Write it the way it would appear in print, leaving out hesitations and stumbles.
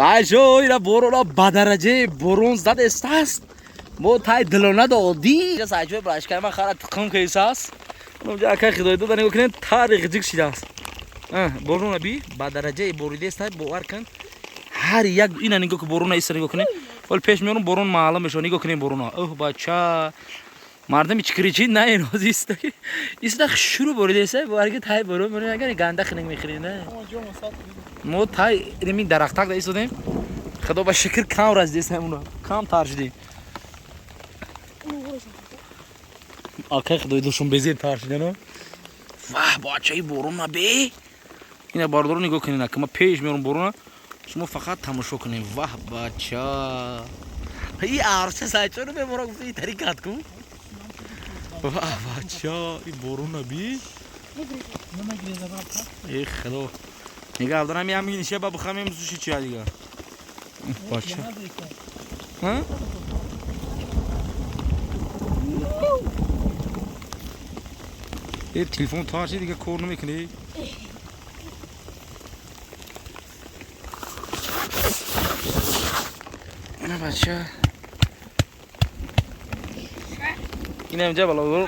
سایشو اینا برونا بدرجه برونز زد استاس مو تای دلونا دادی سایشو براشکای من خراب تقم کیساس اونجا که خدای دو دنیو کنن تاریخ جیک شیداس برونا بی بدرجه بریده است باور کن هر یک اینا نگاه که برونا ایست نگاه کنی ولی پیش میارم برون معلوم میشه نگاه کنیم برونا اوه بچه مردم هیچ کریچی نه این روز ایست شروع بریده است باور که تای برون میره اگر گنده خنگ میخری نه مو تای نمی درخت تاک دایست دیم خدا با شکر کام راز دیست همونا کام تارش دی آخه خدای دوشون بزید تارش دی نه واه بچه ای برون نبی اینا باردارو نگاه کنین که ما پیش میارم برون شما فقط تماشا کنین واه بچه این عرصه سایچه رو بمورا گفته این طریقات کو واه بچه این برون نبی ای خدا نگاه دارم یه همین نشه بابا خمیم زوشی چیه دیگه بچه ها یه تلفن تارشی دیگه کار نمیکنی اینا بچه این اینجا بالا